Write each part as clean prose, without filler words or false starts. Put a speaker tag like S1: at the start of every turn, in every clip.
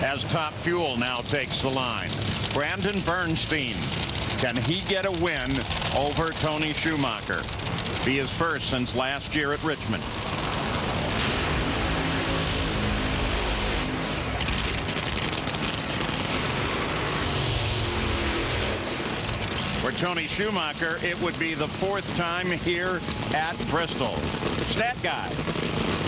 S1: as Top Fuel now takes the line. Brandon Bernstein, can he get a win over Tony Schumacher? Be his first since last year at Richmond. For Tony Schumacher, it would be the 4th time here at Bristol. Stat guy.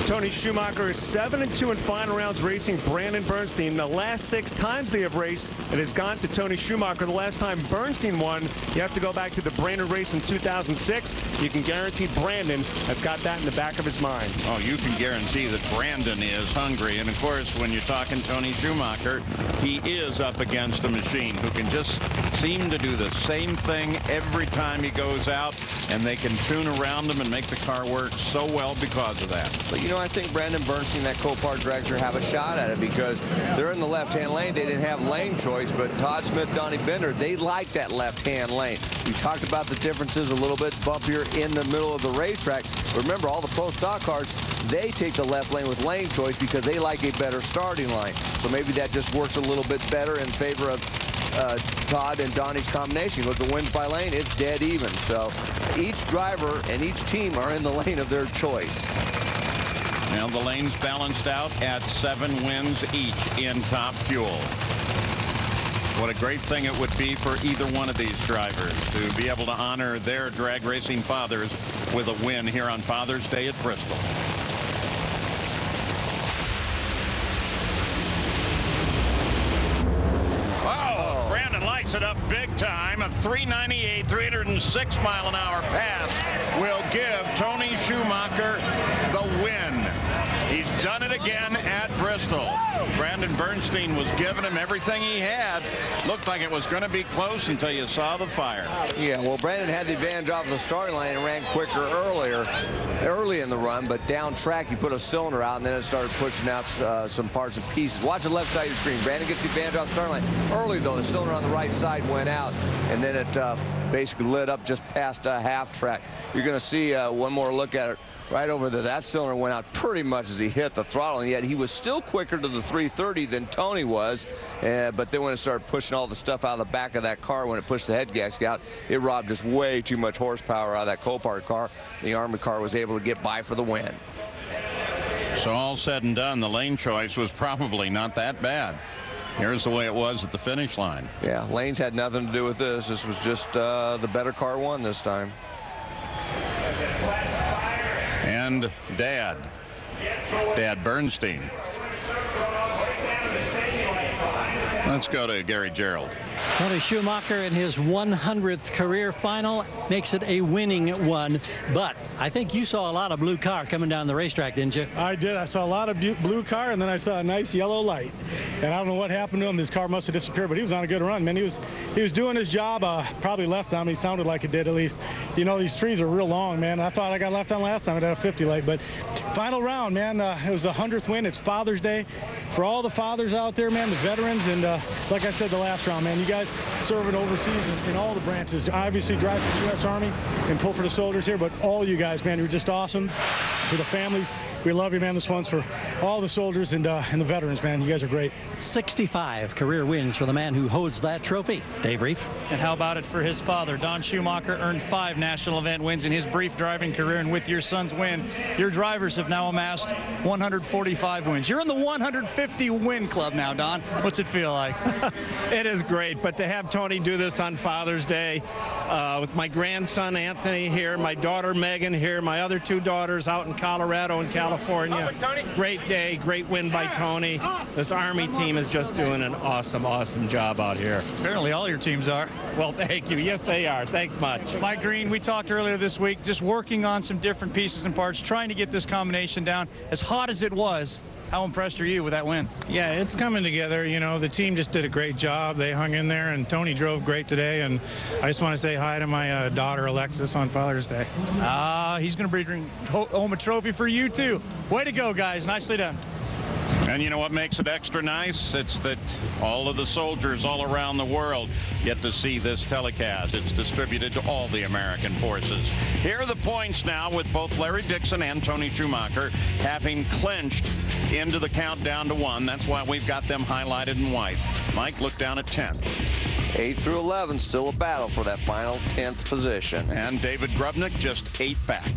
S2: Tony Schumacher is 7-2 in final rounds racing Brandon Bernstein. The last 6 times they have raced, it has gone to Tony Schumacher. The last time Bernstein won, you have to go back to the Brandon race in 2006. You can guarantee Brandon has got that in the back of his mind.
S1: Oh, you can guarantee that Brandon is hungry. And of course, when you're talking Tony Schumacher, he is up against a machine who can just seem to do the same thing every time he goes out, and they can tune around him and make the car work so well because of that.
S3: But you know, I think Brandon Bernstein, that Copart Dragster, have a shot at it because they're in the left-hand lane. They didn't have lane choice, but Todd Smith, Donnie Bender, they like that left-hand lane. We talked about the differences a little bit bumpier in the middle of the racetrack. Remember, all the pro stock cars, they take the left lane with lane choice because they like a better starting line. So maybe that just works a little bit better in favor of Todd and Donnie's combination. With the wins by lane, it's dead even. So each driver and each team are in the lane of their choice.
S1: Now the lane's balanced out at 7 wins each in Top Fuel. What a great thing it would be for either one of these drivers to be able to honor their drag racing fathers with a win here on Father's Day at Bristol. Oh, Brandon lights it up big time. A 398, 306-mile-an-hour pass will give Tony Schumacher the win. He's done it again at Bristol. Brandon Bernstein was giving him everything he had. Looked like it was going to be close until you saw the fire.
S3: Yeah, well, Brandon had the advantage off the starting line and ran quicker early in the run, but down track he put a cylinder out and then it started pushing out some parts and pieces. Watch the left side of your screen. Brandon gets the advantage off the starting line. Early, though, the cylinder on the right side went out, and then it basically lit up just past half track. You're going to see one more look at it. Right over there, that cylinder went out pretty much as he hit the throttle, and yet he was still quicker to the 330 than Tony was. But then when it started pushing all the stuff out of the back of that car, when it pushed the head gasket out, it robbed just way too much horsepower out of that Copart car. The Army car was able to get by for the win.
S1: So all said and done, the lane choice was probably not that bad. Here's the way it was at the finish line.
S3: Yeah, lanes had nothing to do with this. This was just the better car won this time.
S1: And Dad Bernstein. Let's go to Gary Gerald.
S4: Tony Schumacher in his 100th career final makes it a winning one. But I think you saw a lot of blue car coming down the racetrack, didn't you?
S5: I did. I saw a lot of blue car, and then I saw a nice yellow light. And I don't know what happened to him. His car must have disappeared, but he was on a good run, man. He was doing his job. Probably left on him. He sounded like it did, at least. You know, these trees are real long, man. I thought I got left on last time. I had a 50 light. But final round, man. It was the 100th win. It's Father's Day. For all the fathers out there, man, the veterans, and like I said, the last round, man, you guys serving overseas in all the branches. Obviously drive for the U.S. Army and pull for the soldiers here, but all you guys, man, you're just awesome. For the families, we love you, man. This one's for all the soldiers and the veterans, man. You guys are great.
S4: 65 career wins for the man who holds that trophy. Dave Reef.
S6: And how about it for his father? Don Schumacher earned 5 national event wins in his brief driving career, and with your son's win, your drivers have now amassed 145 wins. You're in the 150 win club now, Don. What's it feel like?
S7: It is great, but to have Tony do this on Father's Day with my grandson Anthony here, my daughter Megan here, my other 2 daughters out in Colorado and California. Great day, great win by Tony. This Army team is just doing an awesome, awesome job out here.
S6: Apparently all your teams are.
S7: Well, thank you. Yes, they are. Thanks much.
S6: Mike Green, we talked earlier this week, just working on some different pieces and parts, trying to get this combination down. As hot as it was, how impressed are you with that win?
S8: Yeah, it's coming together. You know, the team just did a great job. They hung in there, and Tony drove great today. And I just want to say hi to my daughter, Alexis, on Father's Day.
S6: He's going to bring home a trophy for you, too. Way to go, guys. Nicely done.
S1: And you know what makes it extra nice? It's that all of the soldiers all around the world get to see this telecast. It's distributed to all the American forces. Here are the points now with both Larry Dixon and Tony Schumacher having clinched into the countdown to 1. That's why we've got them highlighted in white. Mike, look down at 10.
S3: 8 through 11, still a battle for that final 10th position.
S1: And David Grubnick just 8 back.